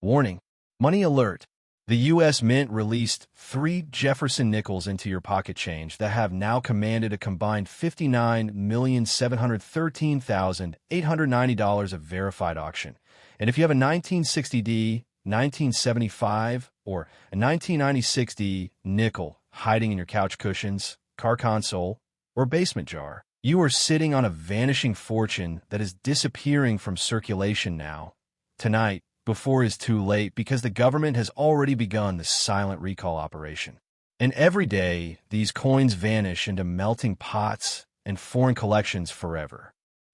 Warning: Money alert. The U.S. Mint released 3 Jefferson nickels into your pocket change that have now commanded a combined $59,713,890 of verified auction. And if you have a 1960D, 1975, or a 1996D nickel hiding in your couch cushions, car console, or basement jar, you are sitting on a vanishing fortune that is disappearing from circulation now, tonight, before it's too late, because the government has already begun the silent recall operation. And every day, these coins vanish into melting pots and foreign collections forever.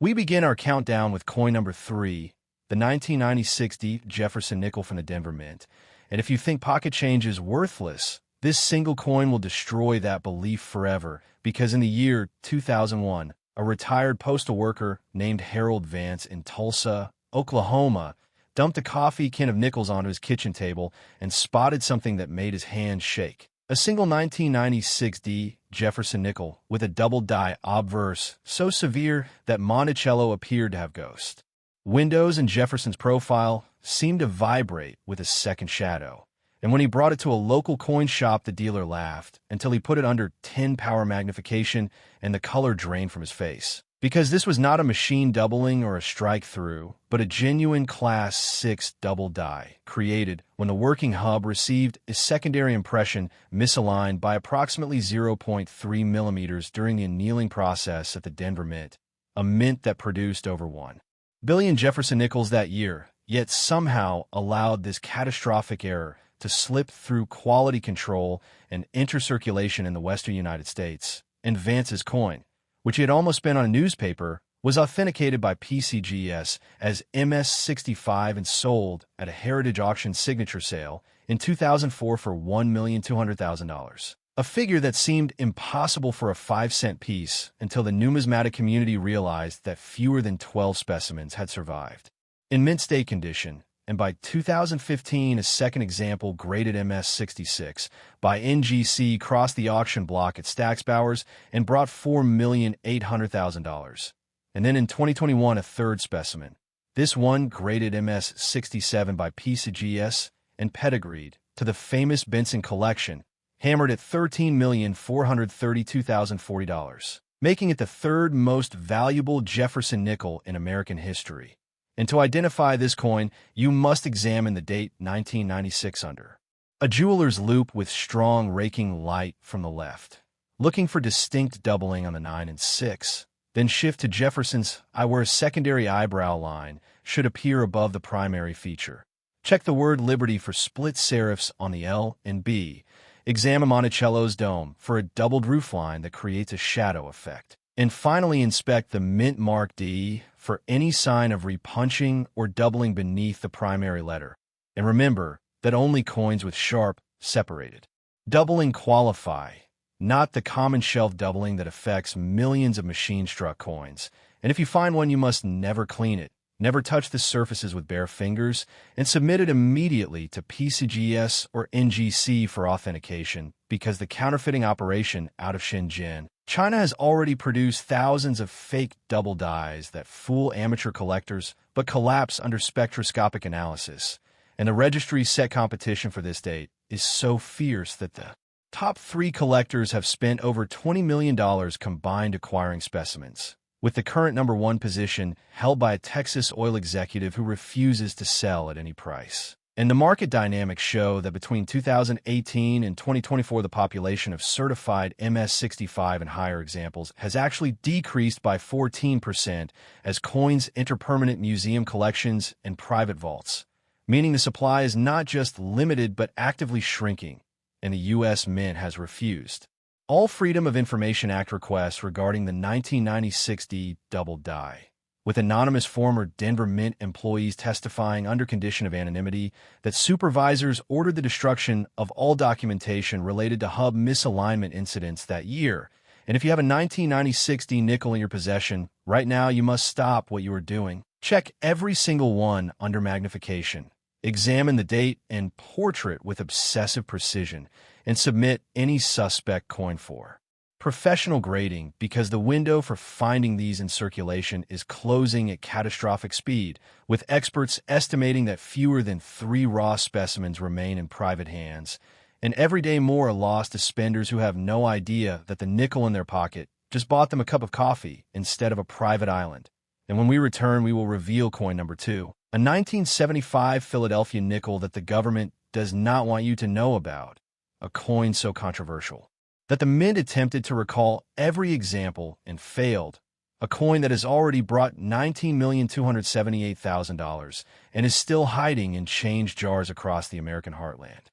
We begin our countdown with coin number 3, the 1996 Jefferson nickel from the Denver Mint. And if you think pocket change is worthless, this single coin will destroy that belief forever, because in the year 2001, a retired postal worker named Harold Vance in Tulsa, Oklahoma, dumped a coffee can of nickels onto his kitchen table and spotted something that made his hand shake. A single 1996D Jefferson nickel with a double-die obverse so severe that Monticello appeared to have ghost. Windows in Jefferson's profile seemed to vibrate with a second shadow, and when he brought it to a local coin shop, the dealer laughed until he put it under 10 power magnification and the color drained from his face. Because this was not a machine doubling or a strike-through, but a genuine Class 6 double die, created when the working hub received a secondary impression misaligned by approximately 0.3 millimeters during the annealing process at the Denver Mint, a mint that produced over 1 billion Jefferson nickels that year, yet somehow allowed this catastrophic error to slip through quality control and enter circulation in the western United States, and Vance's coin, which he had almost been on a newspaper, was authenticated by PCGS as MS-65 and sold at a Heritage Auction signature sale in 2004 for $1,200,000, a figure that seemed impossible for a 5-cent piece until the numismatic community realized that fewer than 12 specimens had survived in mint state condition. And by 2015, a second example, graded MS-66 by NGC, crossed the auction block at Stack's Bowers and brought $4,800,000. And then in 2021, a third specimen, this one graded MS-67 by PCGS and pedigreed to the famous Benson collection, hammered at $13,432,040, making it the third most valuable Jefferson nickel in American history. And to identify this coin, you must examine the date 1996 under a jeweler's loupe with strong raking light from the left, looking for distinct doubling on the 9 and 6. Then shift to Jefferson's eye, where a secondary eyebrow line should appear above the primary feature. Check the word Liberty for split serifs on the L and B. Examine Monticello's dome for a doubled roofline that creates a shadow effect. And finally, inspect the mint mark D for any sign of repunching or doubling beneath the primary letter. And remember that only coins with sharp, separated doubling qualify, not the common shelf doubling that affects millions of machine-struck coins. And if you find one, you must never clean it, never touch the surfaces with bare fingers, and submit it immediately to PCGS or NGC for authentication, because the counterfeiting operation out of Shenzhen, China, has already produced thousands of fake double dies that fool amateur collectors but collapse under spectroscopic analysis. And the registry's set competition for this date is so fierce that the top 3 collectors have spent over $20 million combined acquiring specimens, with the current number 1 position held by a Texas oil executive who refuses to sell at any price. And the market dynamics show that between 2018 and 2024, the population of certified MS-65 and higher examples has actually decreased by 14% as coins enter permanent museum collections and private vaults, meaning the supply is not just limited but actively shrinking, and the U.S. Mint has refused all Freedom of Information Act requests regarding the 1996D double die, with anonymous former Denver Mint employees testifying under condition of anonymity that supervisors ordered the destruction of all documentation related to hub misalignment incidents that year. And if you have a 1996D nickel in your possession, right now you must stop what you are doing. Check every single one under magnification. Examine the date and portrait with obsessive precision, and submit any suspect coin for Professional grading, because the window for finding these in circulation is closing at catastrophic speed, with experts estimating that fewer than 3 raw specimens remain in private hands, and every day more are lost to spenders who have no idea that the nickel in their pocket just bought them a cup of coffee instead of a private island. And when we return, we will reveal coin number 2, a 1975 Philadelphia nickel that the government does not want you to know about, a coin so controversial that the mint attempted to recall every example and failed, a coin that has already brought $19,278,000 and is still hiding in change jars across the American heartland.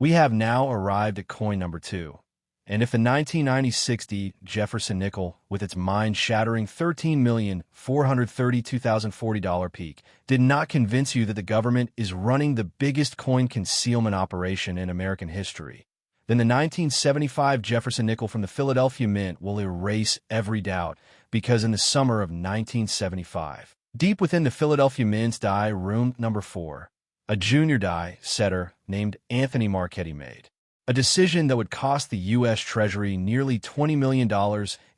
We have now arrived at coin number 2, and if the 1990-60 Jefferson nickel, with its mind-shattering $13,432,040 peak, did not convince you that the government is running the biggest coin concealment operation in American history, then the 1975 Jefferson nickel from the Philadelphia Mint will erase every doubt, because in the summer of 1975, deep within the Philadelphia Mint's die room number 4, a junior die setter named Anthony Marchetti made a decision that would cost the U.S. Treasury nearly $20 million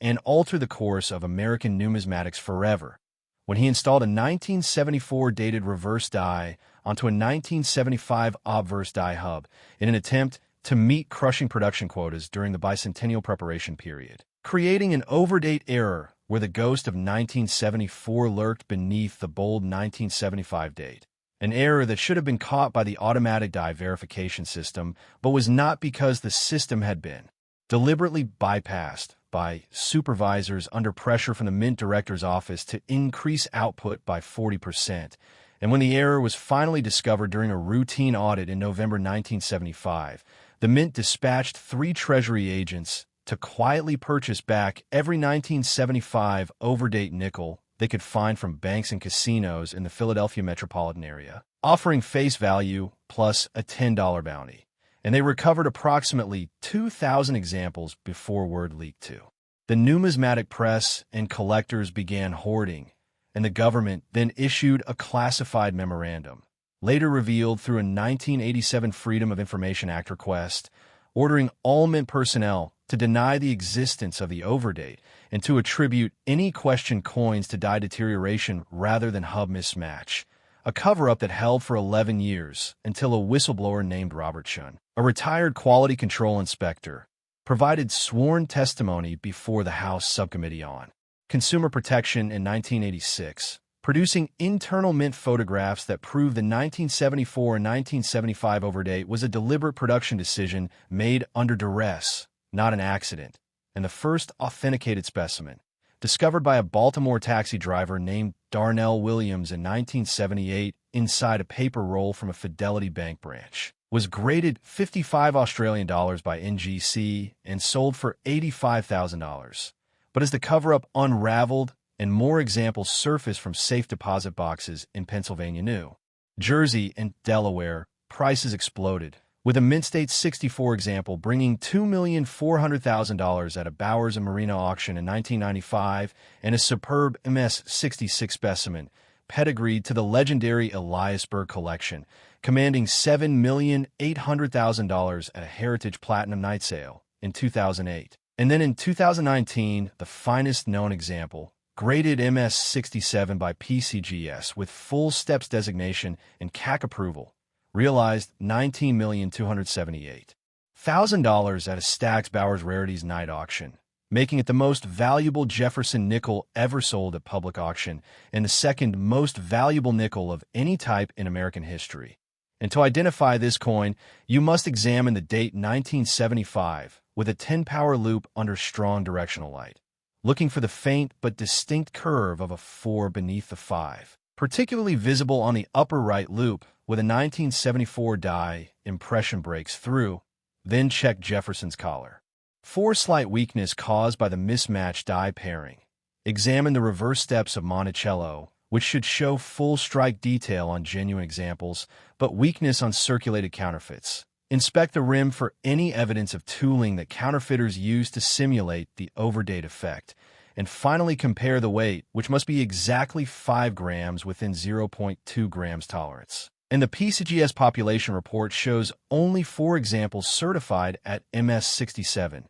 and alter the course of American numismatics forever, when he installed a 1974 dated reverse die onto a 1975 obverse die hub in an attempt to meet crushing production quotas during the bicentennial preparation period, creating an overdate error where the ghost of 1974 lurked beneath the bold 1975 date, an error that should have been caught by the automatic die verification system, but was not because the system had been deliberately bypassed by supervisors under pressure from the Mint Director's office to increase output by 40%, and when the error was finally discovered during a routine audit in November 1975, the Mint dispatched 3 Treasury agents to quietly purchase back every 1975 overdate nickel they could find from banks and casinos in the Philadelphia metropolitan area, offering face value plus a $10 bounty. And they recovered approximately 2,000 examples before word leaked to the numismatic press, and collectors began hoarding, and the government then issued a classified memorandum, later revealed through a 1987 Freedom of Information Act request, ordering all Mint personnel to deny the existence of the overdate and to attribute any questioned coins to die deterioration rather than hub mismatch, a cover-up that held for 11 years until a whistleblower named Robert Shun, a retired quality control inspector, provided sworn testimony before the House Subcommittee on Consumer Protection in 1986, producing internal Mint photographs that proved the 1974 and 1975 overdate was a deliberate production decision made under duress, not an accident, and the first authenticated specimen, discovered by a Baltimore taxi driver named Darnell Williams in 1978 inside a paper roll from a Fidelity Bank branch, was graded $55 Australian by NGC and sold for $85,000. But as the cover-up unraveled and more examples surfaced from safe deposit boxes in Pennsylvania, New Jersey, and Delaware, prices exploded, with a Mint State 64 example bringing $2,400,000 at a Bowers and Marina auction in 1995, and a superb MS-66 specimen, pedigreed to the legendary Eliasberg collection, commanding $7,800,000 at a Heritage Platinum Night Sale in 2008. And then in 2019, the finest known example, graded MS-67 by PCGS with full steps designation and CAC approval, realized $19,278,000 at a Stack's Bowers Rarities Night Auction, making it the most valuable Jefferson nickel ever sold at public auction and the second most valuable nickel of any type in American history. And to identify this coin, you must examine the date 1975 with a 10-power loupe under strong directional light, looking for the faint but distinct curve of a 4 beneath the 5, particularly visible on the upper right loupe with a 1974 die impression breaks through. Then check Jefferson's collar for slight weakness caused by the mismatched die pairing. Examine the reverse steps of Monticello, which should show full strike detail on genuine examples, but weakness on circulated counterfeits. Inspect the rim for any evidence of tooling that counterfeiters use to simulate the overdate effect. And finally, compare the weight, which must be exactly 5 grams within 0.2 grams tolerance. And the PCGS population report shows only 4 examples certified at MS-67,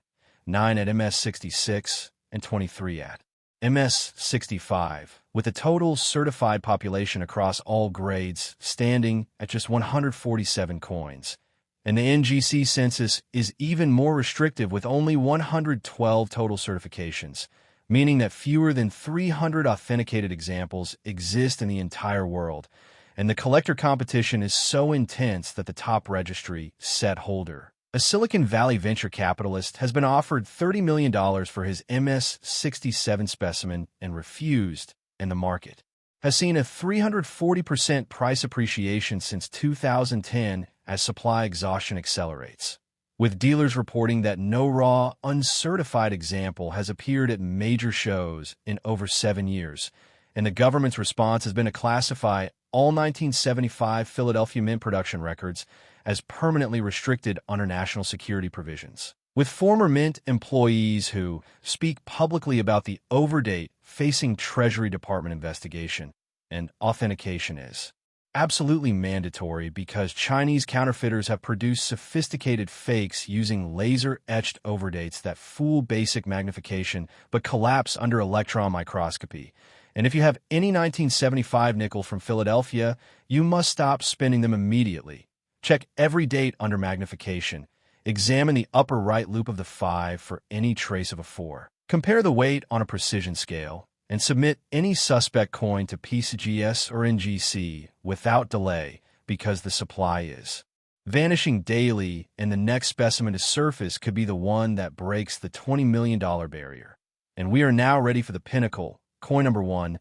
9 at MS-66, and 23 at MS-65, with a total certified population across all grades standing at just 147 coins. And the NGC census is even more restrictive with only 112 total certifications, meaning that fewer than 300 authenticated examples exist in the entire world. And the collector competition is so intense that the top registry set holder, a Silicon Valley venture capitalist, has been offered $30 million for his MS-67 specimen and refused, and the market has seen a 340% price appreciation since 2010 as supply exhaustion accelerates, with dealers reporting that no raw, uncertified example has appeared at major shows in over 7 years, and the government's response has been to classify all 1975 Philadelphia Mint production records as permanently restricted under national security provisions, with former Mint employees who speak publicly about the overdate facing Treasury Department investigation. And authentication is absolutely mandatory because Chinese counterfeiters have produced sophisticated fakes using laser-etched overdates that fool basic magnification but collapse under electron microscopy. And if you have any 1975 nickel from Philadelphia, you must stop spending them immediately. Check every date under magnification. Examine the upper right loop of the 5 for any trace of a 4. Compare the weight on a precision scale, and submit any suspect coin to PCGS or NGC without delay because the supply is vanishing daily, and the next specimen to surface could be the one that breaks the $20 million barrier. And we are now ready for the pinnacle, coin number 1,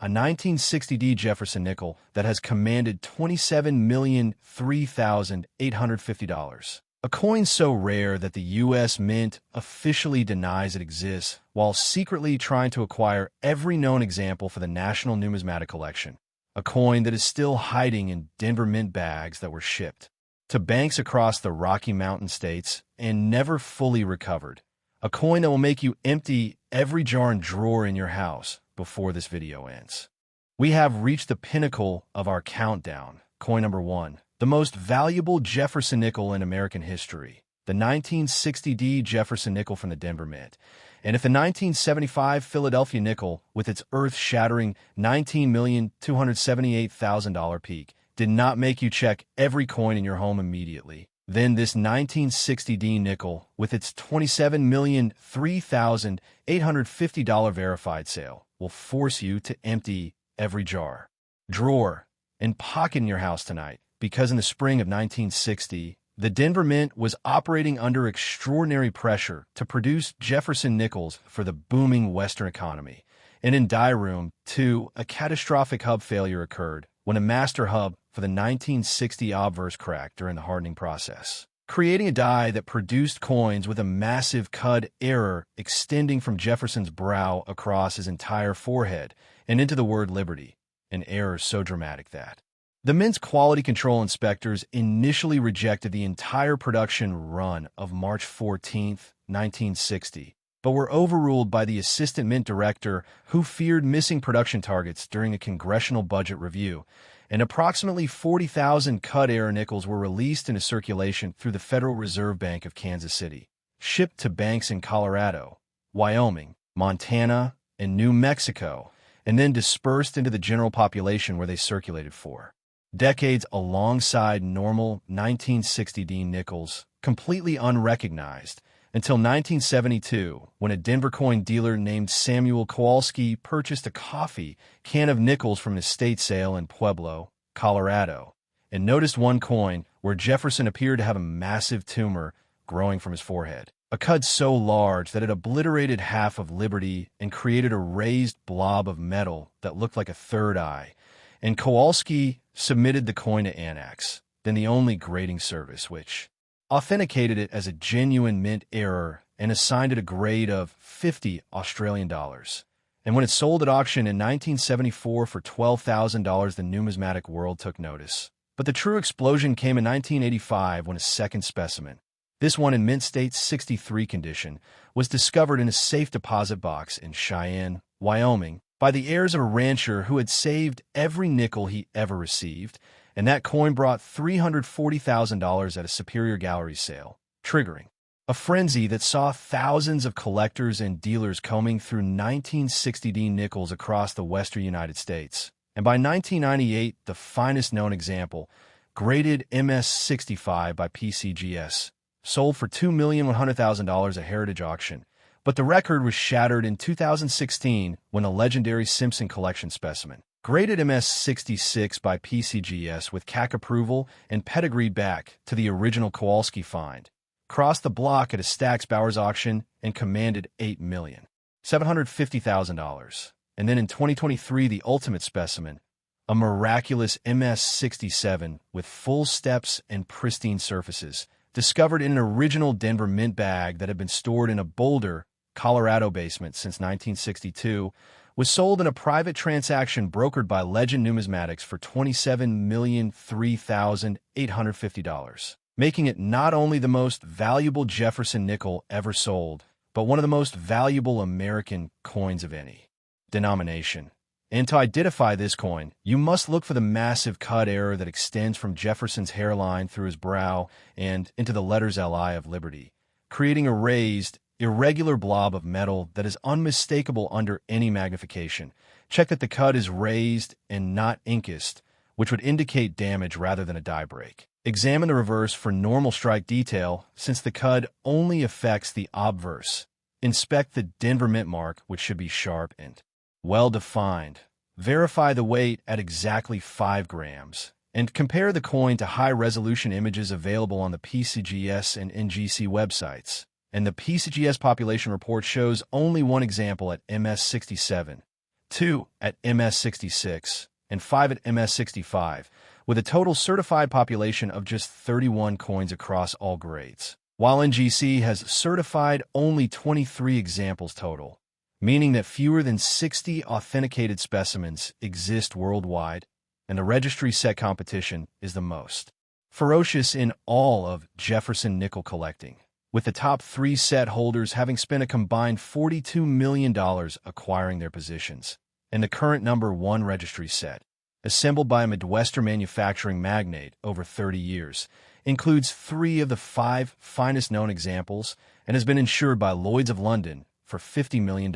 a 1960D Jefferson nickel that has commanded $27,003,850. A coin so rare that the U.S. Mint officially denies it exists while secretly trying to acquire every known example for the National Numismatic Collection. A coin that is still hiding in Denver Mint bags that were shipped to banks across the Rocky Mountain states and never fully recovered. A coin that will make you empty every jar and drawer in your house before this video ends. We have reached the pinnacle of our countdown. Coin number 1. The most valuable Jefferson nickel in American history, the 1960D Jefferson nickel from the Denver Mint. And if the 1975 Philadelphia nickel, with its earth-shattering $19,278,000 peak, did not make you check every coin in your home immediately, then this 1960D nickel, with its $27,003,850 verified sale, will force you to empty every jar, drawer, and pocket in your house tonight. Because in the spring of 1960, the Denver Mint was operating under extraordinary pressure to produce Jefferson nickels for the booming Western economy. And in die room 2, a catastrophic hub failure occurred when a master hub for the 1960 obverse cracked during the hardening process, creating a die that produced coins with a massive cud error extending from Jefferson's brow across his entire forehead and into the word liberty, an error so dramatic that the Mint's quality control inspectors initially rejected the entire production run of March 14, 1960, but were overruled by the assistant Mint director who feared missing production targets during a congressional budget review, and approximately 40,000 cud error nickels were released into circulation through the Federal Reserve Bank of Kansas City, shipped to banks in Colorado, Wyoming, Montana, and New Mexico, and then dispersed into the general population where they circulated for decades alongside normal 1960D nickels, completely unrecognized, until 1972, when a Denver coin dealer named Samuel Kowalski purchased a coffee can of nickels from an estate sale in Pueblo, Colorado, and noticed one coin where Jefferson appeared to have a massive tumor growing from his forehead, a cud so large that it obliterated half of Liberty and created a raised blob of metal that looked like a third eye, and Kowalski submitted the coin to Annex, then the only grading service, which authenticated it as a genuine Mint error and assigned it a grade of 50 Australian dollars. And when it sold at auction in 1974 for $12,000, the numismatic world took notice. But the true explosion came in 1985 when a second specimen, this one in Mint State 63 condition, was discovered in a safe deposit box in Cheyenne, Wyoming, by the heirs of a rancher who had saved every nickel he ever received, and that coin brought $340,000 at a Superior Gallery sale, triggering a frenzy that saw thousands of collectors and dealers combing through 1960D nickels across the western United States. And by 1998, the finest known example, graded MS-65 by PCGS, sold for $2,100,000 at Heritage Auction. But the record was shattered in 2016 when a legendary Simpson collection specimen, graded MS-66 by PCGS with CAC approval and pedigreed back to the original Kowalski find, crossed the block at a Stax Bowers auction and commanded $8,750,000. And then in 2023, the ultimate specimen, a miraculous MS-67 with full steps and pristine surfaces, discovered in an original Denver mint bag that had been stored in a Boulder, Colorado basement since 1962, was sold in a private transaction brokered by Legend Numismatics for $27,003,850, making it not only the most valuable Jefferson nickel ever sold, but one of the most valuable American coins of any denomination. And to identify this coin, you must look for the massive cut error that extends from Jefferson's hairline through his brow and into the letters LI of Liberty, creating a raised, irregular blob of metal that is unmistakable under any magnification. Check that the cut is raised and not inkist, which would indicate damage rather than a die break. Examine the reverse for normal strike detail, since the cut only affects the obverse. Inspect the Denver mint mark, which should be sharp and well-defined. Verify the weight at exactly 5 grams. And compare the coin to high-resolution images available on the PCGS and NGC websites. And the PCGS population report shows only one example at MS-67, 2 at MS-66, and 5 at MS-65, with a total certified population of just 31 coins across all grades, while NGC has certified only 23 examples total, meaning that fewer than 60 authenticated specimens exist worldwide, and the registry set competition is the most ferocious in all of Jefferson nickel collecting, with the top 3 set holders having spent a combined $42 million acquiring their positions. And the current number 1 registry set, assembled by a Midwestern manufacturing magnate over 30 years, includes 3 of the 5 finest known examples and has been insured by Lloyd's of London for $50 million.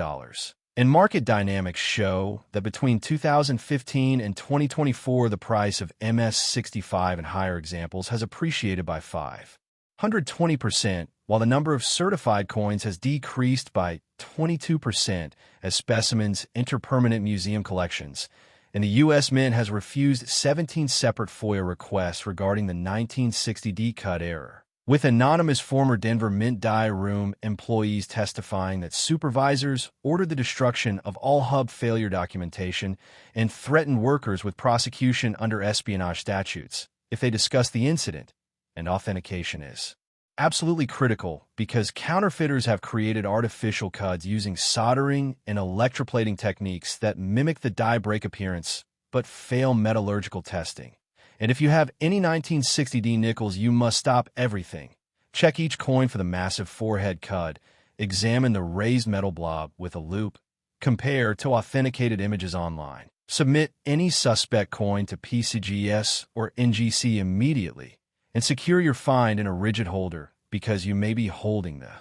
And market dynamics show that between 2015 and 2024, the price of MS-65 and higher examples has appreciated by 520%, while the number of certified coins has decreased by 22% as specimens enter permanent museum collections. And the U.S. Mint has refused 17 separate FOIA requests regarding the 1960D cut error, with anonymous former Denver Mint die room employees testifying that supervisors ordered the destruction of all hub failure documentation and threatened workers with prosecution under espionage statutes if they discuss the incident. And authentication is absolutely critical because counterfeiters have created artificial cuts using soldering and electroplating techniques that mimic the die break appearance but fail metallurgical testing. And if you have any 1960D nickels, you must stop everything. Check each coin for the massive forehead cut. Examine the raised metal blob with a loupe. Compare to authenticated images online. Submit any suspect coin to PCGS or NGC immediately. And secure your find in a rigid holder because you may be holding the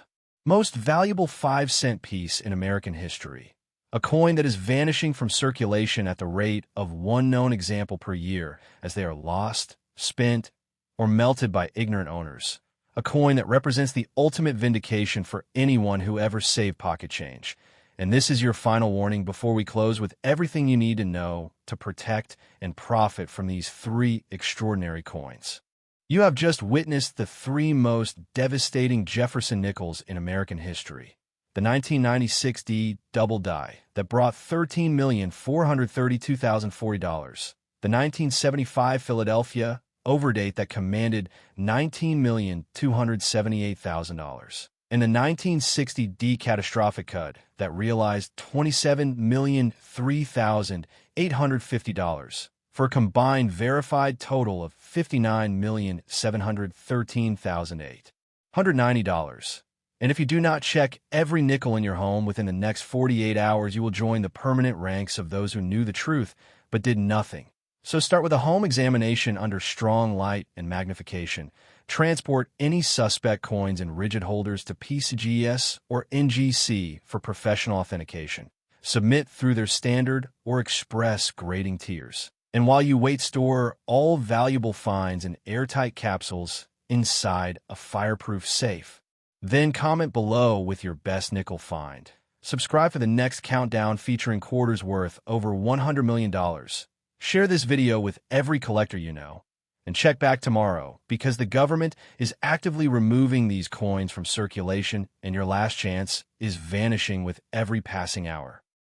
most valuable 5-cent piece in American history. A coin that is vanishing from circulation at the rate of 1 known example per year as they are lost, spent, or melted by ignorant owners. A coin that represents the ultimate vindication for anyone who ever saved pocket change. And this is your final warning before we close with everything you need to know to protect and profit from these 3 extraordinary coins. You have just witnessed the 3 most devastating Jefferson nickels in American history. The 1996D double die that brought $13,432,040. The 1975 Philadelphia overdate that commanded $19,278,000. And the 1960D catastrophic cut that realized $27,003,850 for a combined verified total of $59,713,890. And if you do not check every nickel in your home within the next 48 hours, you will join the permanent ranks of those who knew the truth but did nothing. So start with a home examination under strong light and magnification. Transport any suspect coins in rigid holders to PCGS or NGC for professional authentication. Submit through their standard or express grading tiers. And while you wait, store all valuable finds in airtight capsules inside a fireproof safe. Then comment below with your best nickel find. Subscribe for the next countdown featuring quarters worth over $100 million. Share this video with every collector you know. And check back tomorrow, because the government is actively removing these coins from circulation and your last chance is vanishing with every passing hour.